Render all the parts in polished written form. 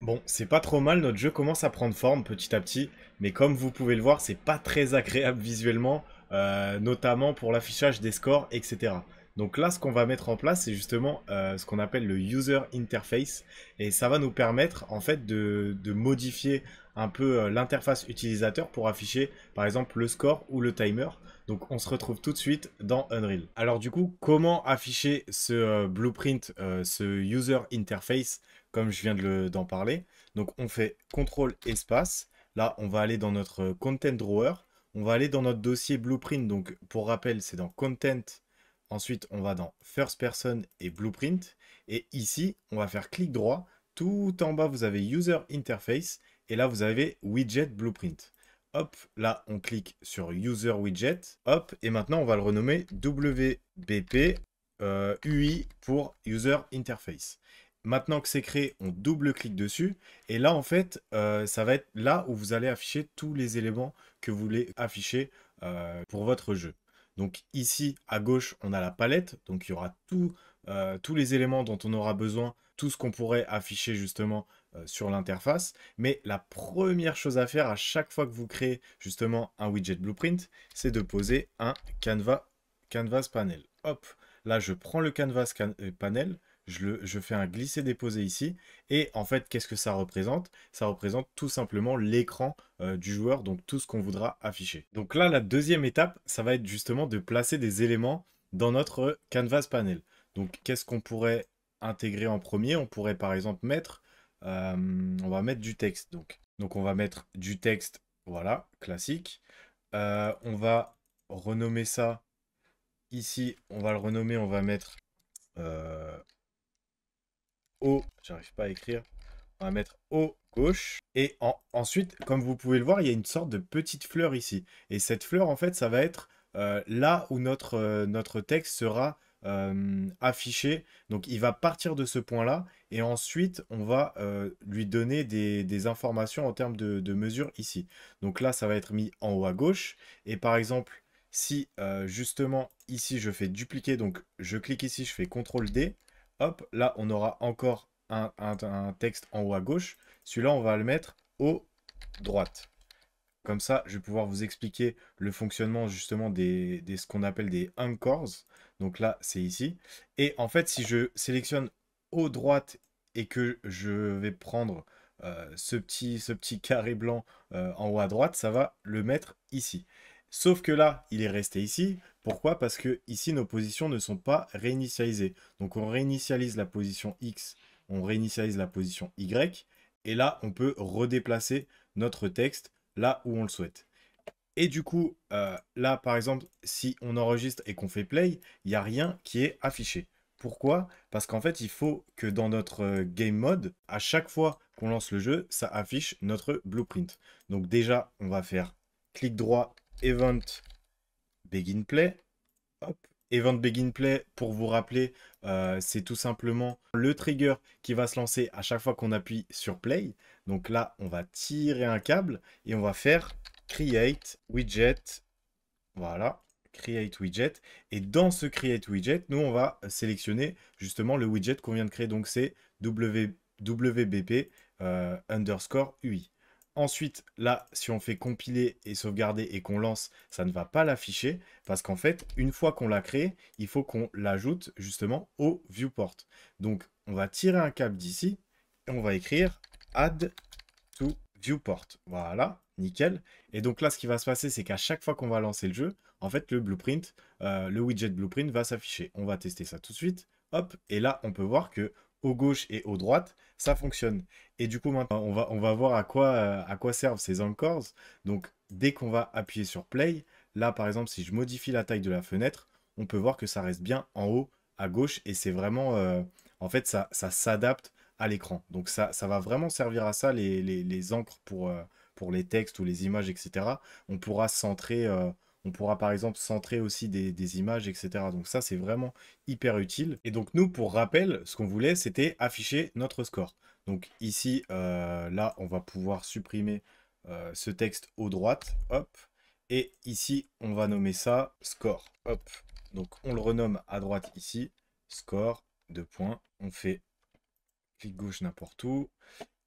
Bon, c'est pas trop mal, notre jeu commence à prendre forme petit à petit, mais comme vous pouvez le voir, c'est pas très agréable visuellement, notamment pour l'affichage des scores, etc. Donc là, ce qu'on va mettre en place, c'est justement ce qu'on appelle le user interface, et ça va nous permettre en fait de modifier un peu l'interface utilisateur pour afficher par exemple le score ou le timer. Donc on se retrouve tout de suite dans Unreal. Alors du coup, comment afficher ce blueprint, ce user interface comme je viens d'en parler. Donc on fait CTRL espace. Là, on va aller dans notre Content Drawer. On va aller dans notre dossier Blueprint. Donc pour rappel, c'est dans Content. Ensuite, on va dans First Person et Blueprint. Et ici, on va faire clic droit. Tout en bas, vous avez User Interface. Et là, vous avez Widget Blueprint. Hop, là, on clique sur User Widget. Hop, et maintenant, on va le renommer WBP UI pour User Interface. Maintenant que c'est créé, on double-clique dessus. Et là, en fait, ça va être là où vous allez afficher tous les éléments que vous voulez afficher pour votre jeu. Donc ici, à gauche, on a la palette. Donc il y aura tous les éléments dont on aura besoin, tout ce qu'on pourrait afficher justement sur l'interface. Mais la première chose à faire à chaque fois que vous créez justement un widget blueprint, c'est de poser un canvas panel. Hop, là, je prends le panel. Je fais un glisser-déposer ici. Et en fait, qu'est-ce que ça représente? Ça représente tout simplement l'écran du joueur, donc tout ce qu'on voudra afficher. Donc là, la deuxième étape, ça va être justement de placer des éléments dans notre canvas panel. Donc, qu'est-ce qu'on pourrait intégrer en premier? On pourrait par exemple mettre, on va mettre du texte. Donc on va mettre du texte, voilà, classique. On va renommer ça ici, on va le renommer, on va mettre euh, haut, j'arrive pas à écrire, on va mettre haut gauche. Et ensuite, comme vous pouvez le voir, il y a une sorte de petite fleur ici. Et cette fleur, en fait, ça va être là où notre texte sera affiché. Donc, il va partir de ce point-là. Et ensuite, on va lui donner des informations en termes de mesure ici. Donc là, ça va être mis en haut à gauche. Et par exemple, si justement ici, je fais dupliquer, donc je clique ici, je fais CTRL D. Hop, là, on aura encore un texte en haut à gauche. Celui-là, on va le mettre au droite. Comme ça, je vais pouvoir vous expliquer le fonctionnement justement ce qu'on appelle des anchors. Donc là, c'est ici. Et en fait, si je sélectionne au droite et que je vais prendre ce petit carré blanc en haut à droite, ça va le mettre ici. Sauf que là, il est resté ici. Pourquoi? Parce que ici, nos positions ne sont pas réinitialisées. Donc on réinitialise la position X, on réinitialise la position Y. Et là, on peut redéplacer notre texte là où on le souhaite. Et du coup, là, par exemple, si on enregistre et qu'on fait play, il n'y a rien qui est affiché. Pourquoi? Parce qu'en fait, il faut que dans notre game mode, à chaque fois qu'on lance le jeu, ça affiche notre blueprint. Donc déjà, on va faire clic droit, Event, Begin Play. Hop. Event Begin Play, pour vous rappeler, c'est tout simplement le trigger qui va se lancer à chaque fois qu'on appuie sur Play. Donc là, on va tirer un câble et on va faire Create Widget. Voilà, Create Widget. Et dans ce Create Widget, nous, on va sélectionner justement le widget qu'on vient de créer. Donc c'est WBP underscore UI. Ensuite, là, si on fait compiler et sauvegarder et qu'on lance, ça ne va pas l'afficher parce qu'en fait, une fois qu'on l'a créé, il faut qu'on l'ajoute justement au viewport. Donc, on va tirer un câble d'ici et on va écrire add to viewport. Voilà, nickel. Et donc là, ce qui va se passer, c'est qu'à chaque fois qu'on va lancer le jeu, en fait, le blueprint, le widget blueprint va s'afficher. On va tester ça tout de suite. Hop, et là, on peut voir que au gauche et au droite, ça fonctionne. Et du coup, maintenant, on va voir à quoi servent ces anchors. Donc, dès qu'on va appuyer sur play, là, par exemple, si je modifie la taille de la fenêtre, on peut voir que ça reste bien en haut à gauche et c'est vraiment, en fait, ça s'adapte à l'écran. Donc ça va vraiment servir à ça, les encres pour les textes ou les images, etc. On pourra centrer, on pourra par exemple centrer aussi des images, etc. Donc ça, c'est vraiment hyper utile. Et donc nous, pour rappel, ce qu'on voulait, c'était afficher notre score. Donc ici, là, on va pouvoir supprimer ce texte au droite, hop. Et ici, on va nommer ça score, hop. Donc on le renomme à droite ici, score, deux points. On fait clic gauche n'importe où.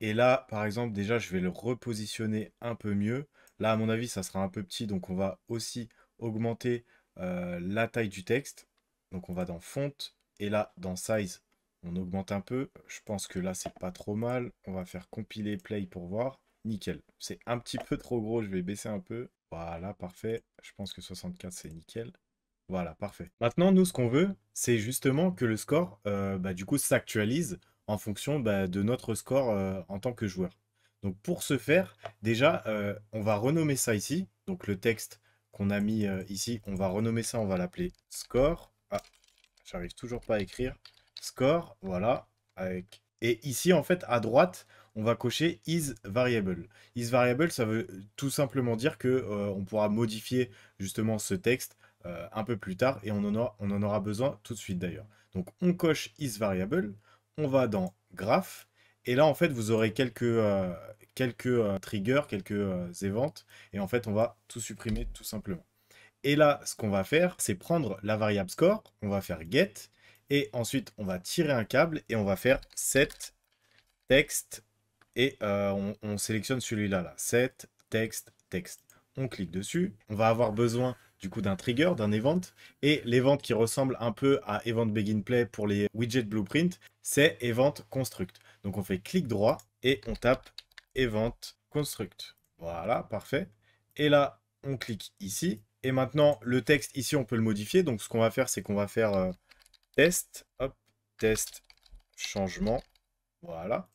Et là, par exemple, déjà, je vais le repositionner un peu mieux. Là, à mon avis, ça sera un peu petit, donc on va aussi augmenter la taille du texte. Donc on va dans Font, et là, dans Size, on augmente un peu. Je pense que là, c'est pas trop mal. On va faire compiler play pour voir. Nickel. C'est un petit peu trop gros, je vais baisser un peu. Voilà, parfait. Je pense que 64, c'est nickel. Voilà, parfait. Maintenant, nous, ce qu'on veut, c'est justement que le score, du coup, s'actualise en fonction de notre score en tant que joueur. Donc, pour ce faire, déjà, on va renommer ça ici. Donc, le texte qu'on a mis ici, on va renommer ça, on va l'appeler score. Ah, j'arrive toujours pas à écrire. Score, voilà. Et ici, en fait, à droite, on va cocher is variable. Is variable, ça veut tout simplement dire que on pourra modifier justement ce texte un peu plus tard et on en aura besoin tout de suite d'ailleurs. Donc on coche is variable, on va dans graph et là en fait vous aurez quelques triggers, quelques events et en fait on va tout supprimer tout simplement. Et là, ce qu'on va faire, c'est prendre la variable score, on va faire get, et ensuite on va tirer un câble et on va faire set text, et on sélectionne celui-là, là, set text text. On clique dessus, on va avoir besoin du coup d'un trigger, d'un event, et l'event qui ressemble un peu à event begin play pour les widgets blueprint, c'est event construct. Donc on fait clic droit et on tape event construct. Voilà, parfait. Et là, on clique ici. Et maintenant, le texte ici, on peut le modifier. Donc, ce qu'on va faire, c'est qu'on va faire test, hop, test, changement. Voilà.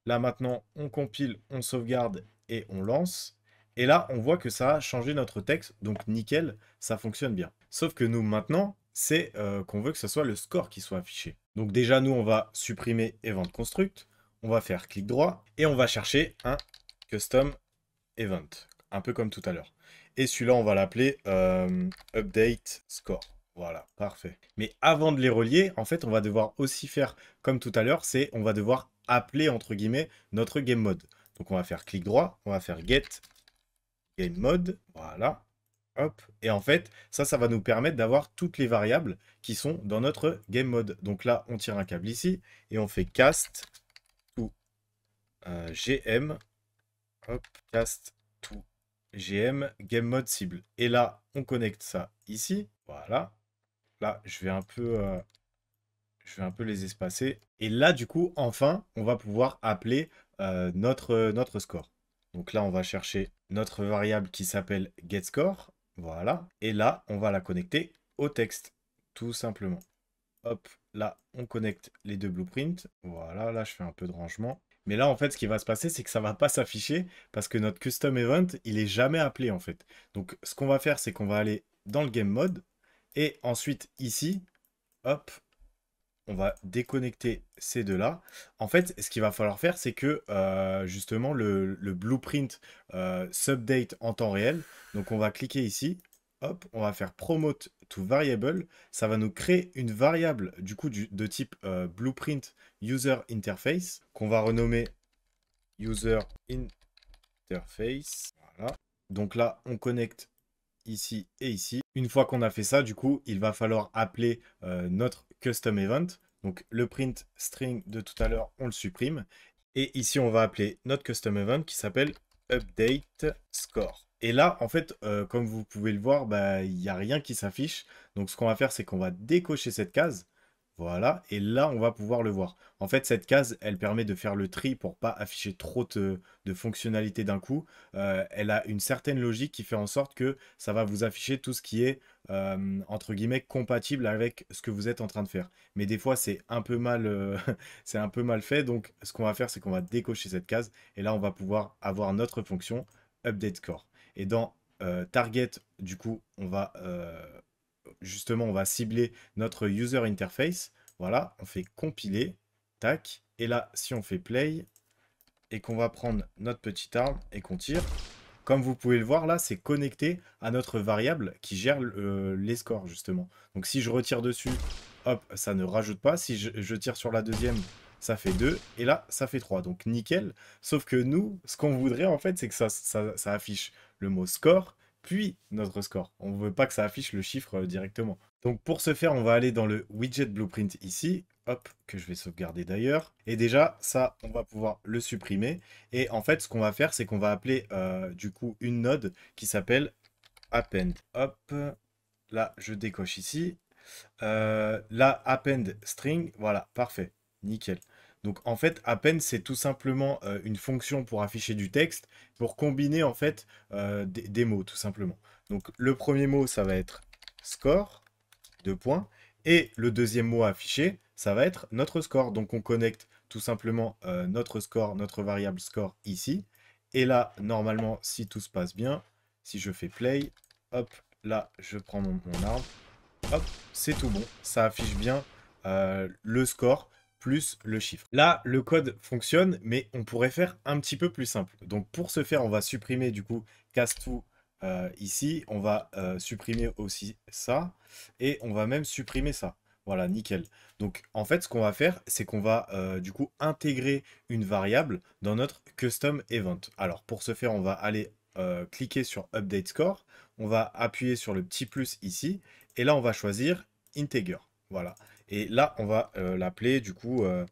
Là, maintenant, on compile, on sauvegarde et on lance. Et là, on voit que ça a changé notre texte. Donc, nickel, ça fonctionne bien. Sauf que nous, maintenant, c'est qu'on veut que ce soit le score qui soit affiché. Donc, déjà, nous, on va supprimer event construct. On va faire clic droit et on va chercher un custom event, un peu comme tout à l'heure. Et celui-là, on va l'appeler update score. Voilà, parfait. Mais avant de les relier, en fait, on va devoir aussi faire comme tout à l'heure, c'est on va devoir appeler entre guillemets notre game mode. Donc on va faire clic droit, on va faire get game mode, voilà. Hop. Et en fait, ça va nous permettre d'avoir toutes les variables qui sont dans notre game mode. Donc là, on tire un câble ici et on fait cast to gm. Hop, cast to GM, game mode cible. Et là, on connecte ça ici. Voilà. Là, je vais un peu les espacer. Et là, du coup, enfin, on va pouvoir appeler notre score. Donc là, on va chercher notre variable qui s'appelle getScore. Voilà. Et là, on va la connecter au texte, tout simplement. Hop, là, on connecte les deux blueprints. Voilà, là, je fais un peu de rangement. Mais là, en fait, ce qui va se passer, c'est que ça va pas s'afficher parce que notre custom event, il est jamais appelé, en fait. Donc, ce qu'on va faire, c'est qu'on va aller dans le game mode et ensuite, ici, hop, on va déconnecter ces deux-là. En fait, ce qu'il va falloir faire, c'est que, justement, le blueprint s'update en temps réel. Donc, on va cliquer ici. Hop, on va faire promote to variable. Ça va nous créer une variable du coup de type blueprint user interface qu'on va renommer user interface. Voilà. Donc là, on connecte ici et ici. Une fois qu'on a fait ça, du coup, il va falloir appeler notre custom event. Donc le print string de tout à l'heure, on le supprime. Et ici, on va appeler notre custom event qui s'appelle update score. Et là, en fait, comme vous pouvez le voir, il n'y a rien qui s'affiche. Donc ce qu'on va faire, c'est qu'on va décocher cette case. Voilà, et là, on va pouvoir le voir. En fait, cette case, elle permet de faire le tri pour pas afficher trop de fonctionnalités d'un coup. Elle a une certaine logique qui fait en sorte que ça va vous afficher tout ce qui est, entre guillemets, compatible avec ce que vous êtes en train de faire. Mais des fois, c'est un peu mal, c'est un peu mal fait. Donc, ce qu'on va faire, c'est qu'on va décocher cette case. Et là, on va pouvoir avoir notre fonction update score. Et dans target, du coup, on va justement, on va cibler notre user interface. Voilà, on fait compiler, tac. Et là, si on fait play et qu'on va prendre notre petite arme et qu'on tire, comme vous pouvez le voir là, c'est connecté à notre variable qui gère les scores justement. Donc si je retire dessus, hop, ça ne rajoute pas. Si je tire sur la deuxième, ça fait 2. Et là, ça fait 3. Donc nickel. Sauf que nous, ce qu'on voudrait en fait, c'est que ça affiche le mot score, puis notre score. On ne veut pas que ça affiche le chiffre directement. Donc pour ce faire, on va aller dans le widget blueprint ici, hop, que je vais sauvegarder d'ailleurs. Et déjà, ça, on va pouvoir le supprimer. Et en fait, ce qu'on va faire, c'est qu'on va appeler du coup une node qui s'appelle append. Hop, là, je décoche ici. Là, append string, voilà, parfait, nickel. Donc en fait, append, c'est tout simplement une fonction pour afficher du texte, pour combiner en fait des mots, tout simplement. Donc le premier mot, ça va être score, 2 points. Et le deuxième mot affiché, ça va être notre score. Donc on connecte tout simplement notre score, notre variable score ici. Et là, normalement, si tout se passe bien, si je fais play, hop, là, je prends mon arbre, hop, c'est tout bon. Ça affiche bien le score plus le chiffre. Là, le code fonctionne, mais on pourrait faire un petit peu plus simple. Donc pour ce faire, on va supprimer du coup cast2 ici. On va supprimer aussi ça. Et on va même supprimer ça. Voilà, nickel. Donc en fait, ce qu'on va faire, c'est qu'on va du coup intégrer une variable dans notre custom event. Alors pour ce faire, on va aller cliquer sur update score. On va appuyer sur le petit plus ici. Et là, on va choisir integer. Voilà. Et là, on va l'appeler du coup euh,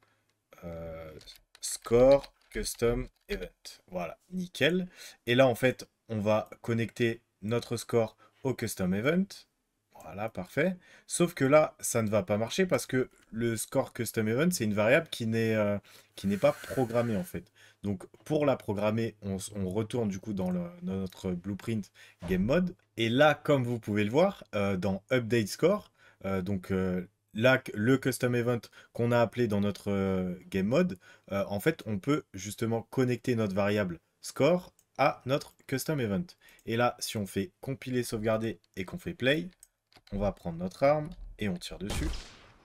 score custom event. Voilà, nickel. Et là, en fait, on va connecter notre score au custom event. Voilà, parfait. Sauf que là, ça ne va pas marcher parce que le score custom event, c'est une variable qui n'est pas programmée en fait. Donc pour la programmer, on retourne du coup dans notre blueprint game mode. Et là, comme vous pouvez le voir, dans update score, là, le custom event qu'on a appelé dans notre game mode, en fait, on peut justement connecter notre variable score à notre custom event. Et là, si on fait compiler, sauvegarder et qu'on fait play, on va prendre notre arme et on tire dessus.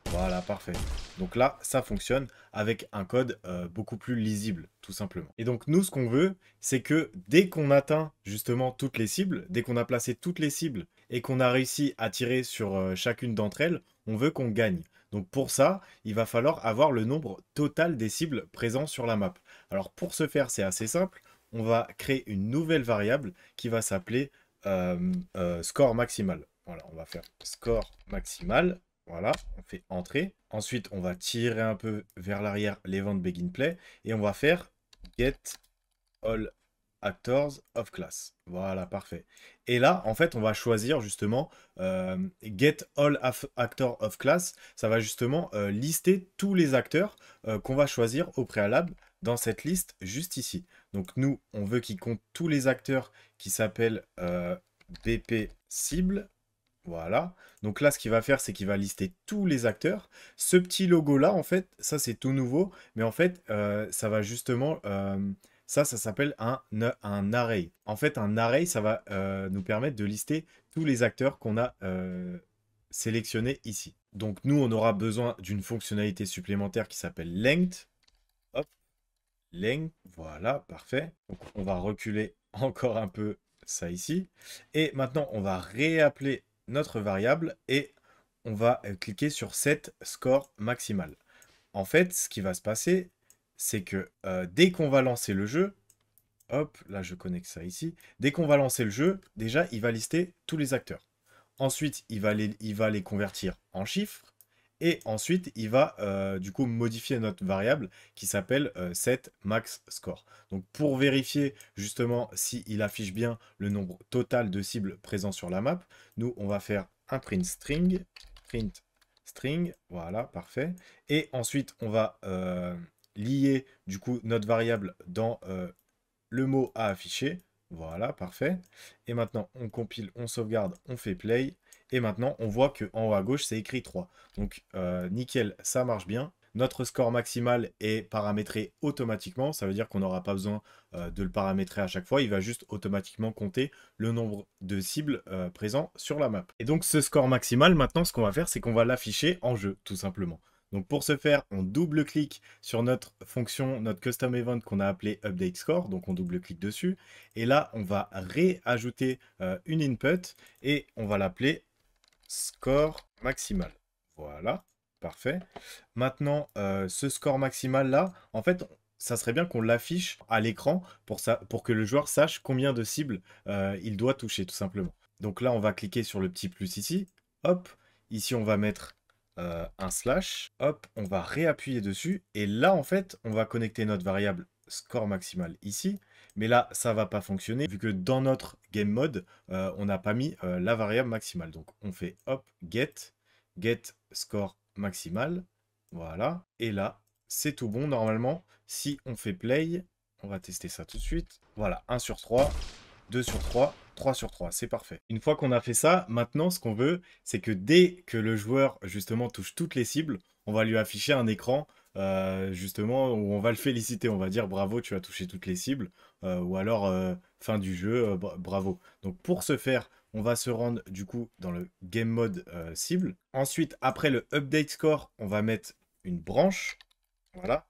Voilà, parfait. Donc là, ça fonctionne avec un code beaucoup plus lisible, tout simplement. Et donc nous, ce qu'on veut, c'est que dès qu'on atteint justement toutes les cibles, dès qu'on a placé toutes les cibles et qu'on a réussi à tirer sur chacune d'entre elles, on veut qu'on gagne. Donc pour ça, il va falloir avoir le nombre total des cibles présents sur la map. Alors pour ce faire, c'est assez simple. On va créer une nouvelle variable qui va s'appeler score maximal. Voilà, on va faire score maximal. Voilà, on fait entrer. Ensuite, on va tirer un peu vers l'arrière l'event begin play et on va faire get all actors of class. Voilà, parfait. Et là, en fait, on va choisir justement get all actors of class. Ça va justement lister tous les acteurs qu'on va choisir au préalable dans cette liste juste ici. Donc nous, on veut qu'il compte tous les acteurs qui s'appellent BP cible. Voilà. Donc là, ce qu'il va faire, c'est qu'il va lister tous les acteurs. Ce petit logo-là, en fait, ça, c'est tout nouveau. Mais en fait, ça va justement... ça s'appelle un array. En fait, un array, ça va nous permettre de lister tous les acteurs qu'on a sélectionnés ici. Donc nous, on aura besoin d'une fonctionnalité supplémentaire qui s'appelle length. Hop, length. Voilà, parfait. Donc on va reculer encore un peu ça ici. Et maintenant, on va réappeler notre variable et on va cliquer sur set score maximal. En fait, ce qui va se passer, c'est que dès qu'on va lancer le jeu, hop, là je connecte ça ici, dès qu'on va lancer le jeu, déjà il va lister tous les acteurs. Ensuite, il va les convertir en chiffres. Et ensuite, il va du coup modifier notre variable qui s'appelle set max score. Donc pour vérifier justement s'il affiche bien le nombre total de cibles présents sur la map, nous on va faire un print string, voilà, parfait. Et ensuite, on va lier du coup notre variable dans le mot à afficher. Voilà, parfait. Et maintenant, on compile, on sauvegarde, on fait play. Et maintenant, on voit qu'en haut à gauche, c'est écrit 3. Donc, nickel, ça marche bien. Notre score maximal est paramétré automatiquement. Ça veut dire qu'on n'aura pas besoin de le paramétrer à chaque fois. Il va juste automatiquement compter le nombre de cibles présents sur la map. Et donc, ce score maximal, maintenant, ce qu'on va faire, c'est qu'on va l'afficher en jeu, tout simplement. Donc pour ce faire, on double-clique sur notre fonction, notre custom event qu'on a appelé update score. Donc on double-clique dessus. Et là, on va réajouter une input et on va l'appeler score maximal. Voilà, parfait. Maintenant, ce score maximal là, en fait, ça serait bien qu'on l'affiche à l'écran pour que le joueur sache combien de cibles il doit toucher, tout simplement. Donc là, on va cliquer sur le petit plus ici. Hop, ici, on va mettre un slash, hop, on va réappuyer dessus, et là, en fait, on va connecter notre variable score maximal ici, mais là, ça va pas fonctionner, vu que dans notre game mode, on n'a pas mis la variable maximale. Donc, on fait hop, get score maximal, voilà, et là, c'est tout bon, normalement, si on fait play, on va tester ça tout de suite, voilà, 1 sur 3, 2 sur 3, 3 sur 3, c'est parfait. Une fois qu'on a fait ça, maintenant ce qu'on veut, c'est que dès que le joueur justement touche toutes les cibles, on va lui afficher un écran justement où on va le féliciter, on va dire bravo, tu as touché toutes les cibles, ou alors fin du jeu, bravo. Donc pour ce faire, on va se rendre du coup dans le game mode cible. Ensuite, après le update score, on va mettre une branche, voilà.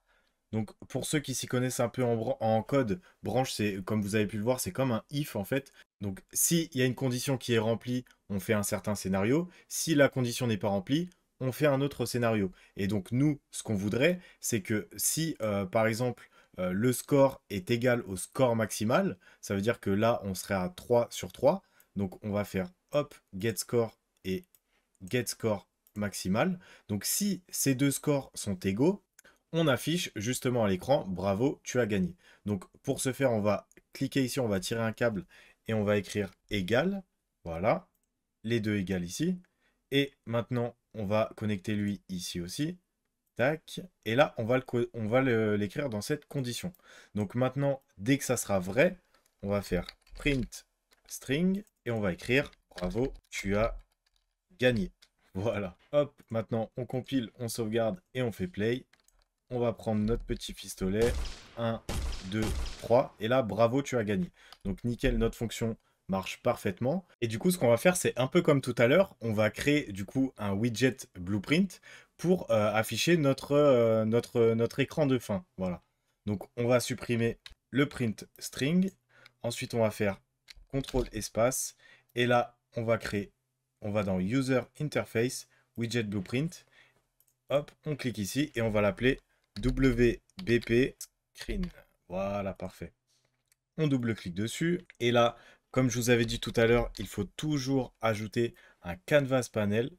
Donc, pour ceux qui s'y connaissent un peu en code, branche, c'est comme vous avez pu le voir, c'est comme un if en fait. Donc, s'il y a une condition qui est remplie, on fait un certain scénario. Si la condition n'est pas remplie, on fait un autre scénario. Et donc, nous, ce qu'on voudrait, c'est que si, par exemple, le score est égal au score maximal, ça veut dire que là, on serait à 3 sur 3. Donc, on va faire hop, get score et get score maximal. Donc, si ces deux scores sont égaux, on affiche justement à l'écran, bravo, tu as gagné. Donc pour ce faire, on va cliquer ici, on va tirer un câble et on va écrire égal. Voilà, les deux égales ici. Et maintenant, on va connecter lui ici aussi. Tac. Et là, on va l'écrire dans cette condition. Donc maintenant, dès que ça sera vrai, on va faire print string et on va écrire bravo, tu as gagné. Voilà. Hop, maintenant on compile, on sauvegarde et on fait play. On va prendre notre petit pistolet. 1, 2, 3. Et là, bravo, tu as gagné. Donc nickel, notre fonction marche parfaitement. Et du coup, ce qu'on va faire, c'est un peu comme tout à l'heure. On va créer du coup un widget blueprint pour afficher notre écran de fin. Voilà. Donc on va supprimer le print string. Ensuite, on va faire CTRL espace. Et là, on va créer, on va dans User Interface, Widget Blueprint. Hop, on clique ici et on va l'appeler WBP Screen. Voilà, parfait. On double-clique dessus. Et là, comme je vous avais dit tout à l'heure, il faut toujours ajouter un Canvas Panel.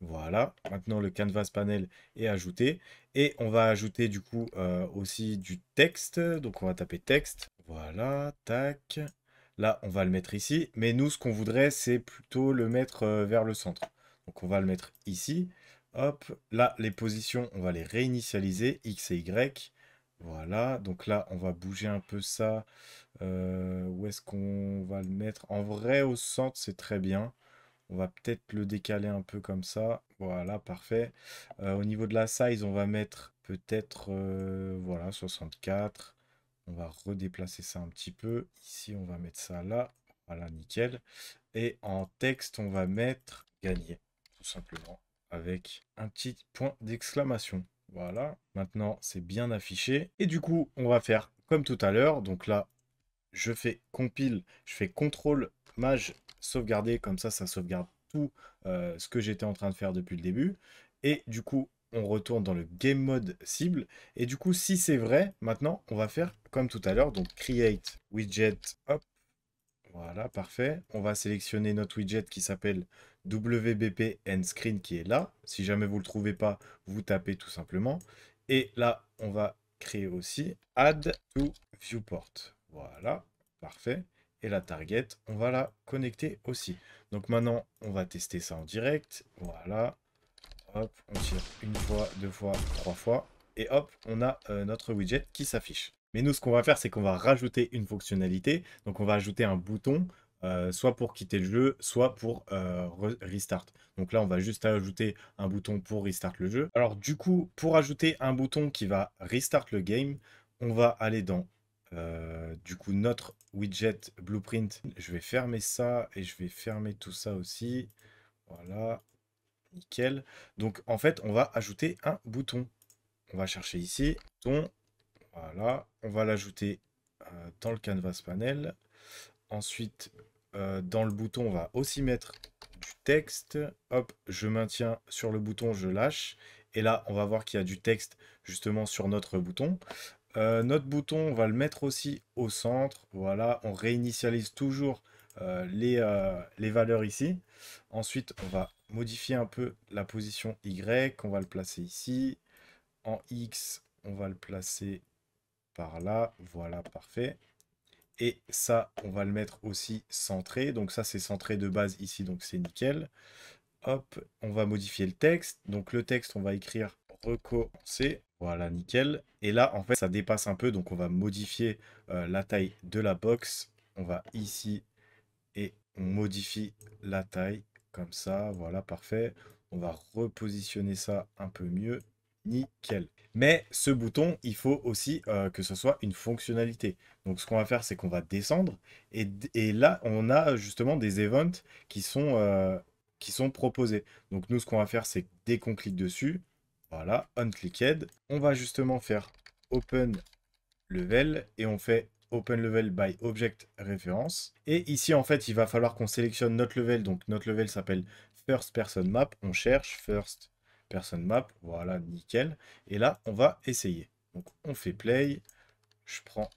Voilà, maintenant le Canvas Panel est ajouté. Et on va ajouter du coup aussi du texte. Donc on va taper texte. Voilà, tac. Là, on va le mettre ici. Mais nous, ce qu'on voudrait, c'est plutôt le mettre vers le centre. Donc on va le mettre ici. Hop, là, les positions, on va les réinitialiser, X et Y. Voilà, donc là, on va bouger un peu ça. Où est-ce qu'on va le mettre? En vrai, au centre, c'est très bien. On va peut-être le décaler un peu comme ça. Voilà, parfait. Au niveau de la size, on va mettre peut-être, voilà, 64. On va redéplacer ça un petit peu. Ici, on va mettre ça là. Voilà, nickel. Et en texte, on va mettre gagné, tout simplement, avec un petit point d'exclamation. Voilà, maintenant c'est bien affiché. Et du coup, on va faire comme tout à l'heure. Donc là, je fais compile, je fais CTRL maj sauvegarder, comme ça sauvegarde tout ce que j'étais en train de faire depuis le début. Et du coup, on retourne dans le game mode cible. Et du coup, si c'est vrai, maintenant, on va faire comme tout à l'heure. Donc create widget, hop, voilà, parfait. On va sélectionner notre widget qui s'appelle WBP End Screen qui est là. Si jamais vous ne le trouvez pas, vous tapez tout simplement. Et là, on va créer aussi Add to Viewport. Voilà, parfait. Et la target, on va la connecter aussi. Donc maintenant, on va tester ça en direct. Voilà. Hop, on tire une fois, deux fois, trois fois. Et hop, on a notre widget qui s'affiche. Mais nous, ce qu'on va faire, c'est qu'on va rajouter une fonctionnalité. Donc, on va ajouter un bouton, soit pour quitter le jeu, soit pour restart. Donc là, on va juste ajouter un bouton pour restart le jeu. Alors, du coup, pour ajouter un bouton qui va restart le game, on va aller dans, du coup, notre widget blueprint. Je vais fermer ça et je vais fermer tout ça aussi. Voilà. Nickel. Donc, en fait, on va ajouter un bouton. On va chercher ici, bouton. Voilà. On va l'ajouter dans le Canvas Panel. Ensuite, dans le bouton, on va aussi mettre du texte. Hop, je maintiens sur le bouton, je lâche. Et là, on va voir qu'il y a du texte justement sur notre bouton. Notre bouton, on va le mettre aussi au centre. Voilà, on réinitialise toujours les valeurs ici. Ensuite, on va modifier un peu la position Y. On va le placer ici. En X, on va le placer par là. Voilà, parfait. Et ça, on va le mettre aussi centré. Donc ça, c'est centré de base ici, donc c'est nickel. Hop, on va modifier le texte. Donc le texte, on va écrire recommencer. Voilà, nickel. Et là, en fait, ça dépasse un peu. Donc on va modifier la taille de la box. On va ici et on modifie la taille comme ça. Voilà, parfait. On va repositionner ça un peu mieux. Nickel. Mais ce bouton, il faut aussi que ce soit une fonctionnalité. Donc ce qu'on va faire, c'est qu'on va descendre. Et là, on a justement des events qui sont proposés. Donc nous, ce qu'on va faire, c'est que dès qu'on clique dessus, voilà, unclicked, on va justement faire open level et on fait open level by object reference. Et ici, en fait, il va falloir qu'on sélectionne notre level. Donc notre level s'appelle first person map. On cherche first person map. Voilà, nickel. Et là, on va essayer. Donc on fait play. Je prends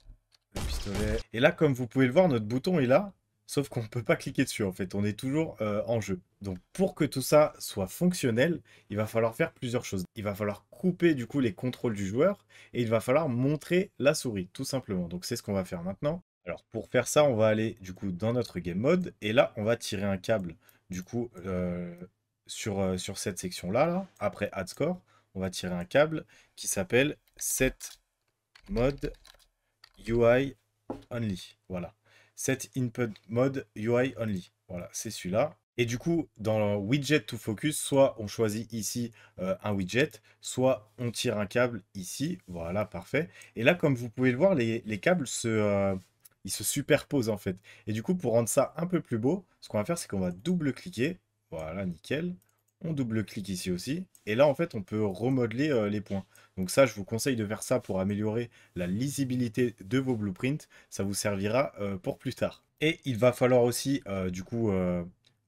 le pistolet. Et là, comme vous pouvez le voir, notre bouton est là. Sauf qu'on ne peut pas cliquer dessus, en fait. On est toujours en jeu. Donc, pour que tout ça soit fonctionnel, il va falloir faire plusieurs choses. Il va falloir couper, du coup, les contrôles du joueur. Et il va falloir montrer la souris, tout simplement. Donc, c'est ce qu'on va faire maintenant. Alors, pour faire ça, on va aller, du coup, dans notre game mode. Et là, on va tirer un câble, du coup, sur cette section-là, là. Après add score, on va tirer un câble qui s'appelle set mode UI only. Voilà. Set input mode UI only. Voilà, c'est celui-là. Et du coup, dans widget to focus, soit on choisit ici un widget, soit on tire un câble ici. Voilà, parfait. Et là, comme vous pouvez le voir, les câbles ils se superposent en fait. Et du coup, pour rendre ça un peu plus beau, ce qu'on va faire, c'est qu'on va double-cliquer. Voilà, nickel. On double-clique ici aussi. Et là, en fait, on peut remodeler les points. Donc ça, je vous conseille de faire ça pour améliorer la lisibilité de vos blueprints. Ça vous servira pour plus tard. Et il va falloir aussi, du coup,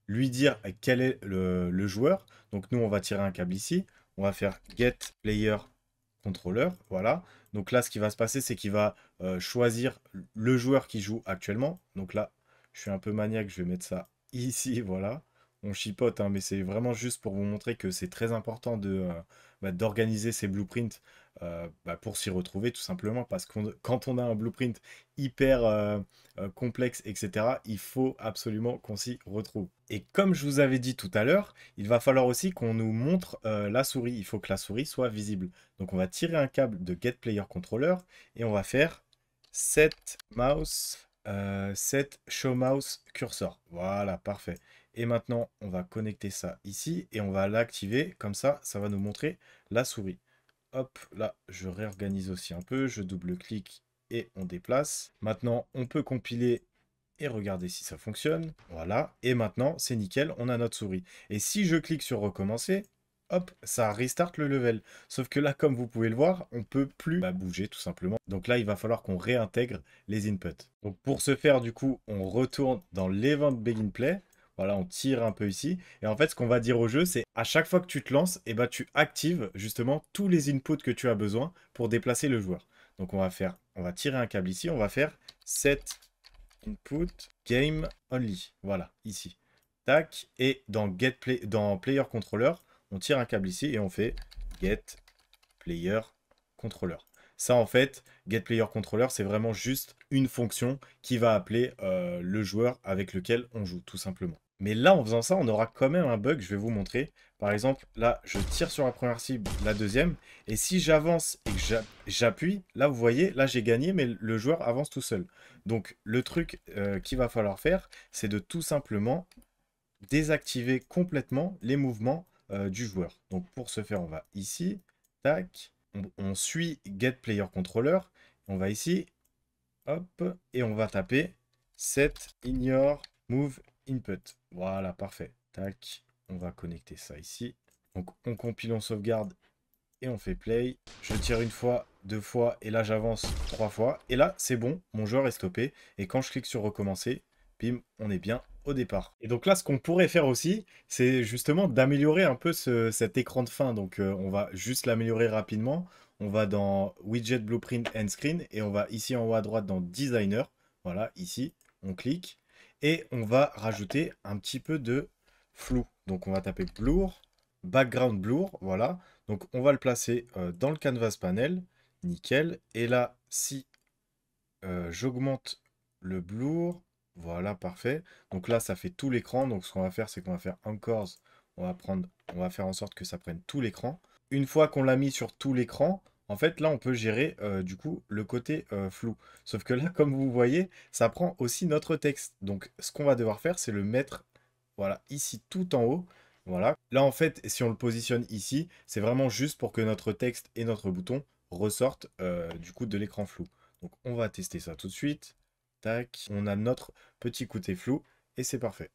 lui dire quel est le joueur. Donc nous, on va tirer un câble ici. On va faire get player controller. Voilà. Donc là, ce qui va se passer, c'est qu'il va choisir le joueur qui joue actuellement. Donc là, je suis un peu maniaque, je vais mettre ça ici. Voilà. On chipote, hein, mais c'est vraiment juste pour vous montrer que c'est très important d'organiser ces blueprints pour s'y retrouver tout simplement parce que quand on a un blueprint hyper complexe, etc., il faut absolument qu'on s'y retrouve. Et comme je vous avais dit tout à l'heure, il va falloir aussi qu'on nous montre la souris. Il faut que la souris soit visible. Donc on va tirer un câble de Get Player Controller et on va faire set mouse, set show mouse cursor. Voilà, parfait. Et maintenant, on va connecter ça ici et on va l'activer. Comme ça va nous montrer la souris. Hop, là, je réorganise aussi un peu. Je double-clique et on déplace. Maintenant, on peut compiler et regarder si ça fonctionne. Voilà. Et maintenant, c'est nickel, on a notre souris. Et si je clique sur recommencer, hop, ça restart le level. Sauf que là, comme vous pouvez le voir, on peut plus bouger tout simplement. Donc là, il va falloir qu'on réintègre les inputs. Donc pour ce faire, du coup, on retourne dans l'event begin play. Voilà, on tire un peu ici. Et en fait, ce qu'on va dire au jeu, c'est à chaque fois que tu te lances, et tu actives justement tous les inputs que tu as besoin pour déplacer le joueur. Donc on va tirer un câble ici, on va faire set input game only. Voilà, ici. Tac. Et dans dans player controller, on tire un câble ici et on fait get player controller. Ça, en fait, get player controller, c'est vraiment juste une fonction qui va appeler le joueur avec lequel on joue, tout simplement. Mais là, en faisant ça, on aura quand même un bug, je vais vous montrer. Par exemple, là, je tire sur la première cible, la deuxième, et si j'avance et que j'appuie, là, vous voyez, là, j'ai gagné, mais le joueur avance tout seul. Donc, le truc qu'il va falloir faire, c'est de tout simplement désactiver complètement les mouvements du joueur. Donc, pour ce faire, on va ici, tac, on suit Get Player Controller, on va ici, hop, et on va taper Set Ignore Move Input. Voilà, parfait. Tac, on va connecter ça ici. Donc on compile, on sauvegarde et on fait play. Je tire une fois, deux fois, et là j'avance trois fois. Et là, c'est bon, mon joueur est stoppé. Et quand je clique sur recommencer, bim, on est bien au départ. Et donc là, ce qu'on pourrait faire aussi, c'est justement d'améliorer un peu cet écran de fin. Donc on va juste l'améliorer rapidement. On va dans Widget Blueprint End Screen et on va ici en haut à droite dans Designer. Voilà, ici, on clique. Et on va rajouter un petit peu de flou. Donc on va taper blur, background blur, voilà. Donc on va le placer dans le canvas panel, nickel. Et là, si j'augmente le blur, voilà, parfait. Donc là, ça fait tout l'écran. Donc ce qu'on va faire, c'est qu'on va faire encore, on va faire en sorte que ça prenne tout l'écran. Une fois qu'on l'a mis sur tout l'écran, en fait, là, on peut gérer du coup le côté flou. Sauf que là, comme vous voyez, ça prend aussi notre texte. Donc ce qu'on va devoir faire, c'est le mettre, voilà, ici tout en haut. Voilà. Là, en fait, si on le positionne ici, c'est vraiment juste pour que notre texte et notre bouton ressortent du coup de l'écran flou. Donc on va tester ça tout de suite. Tac, on a notre petit côté flou et c'est parfait.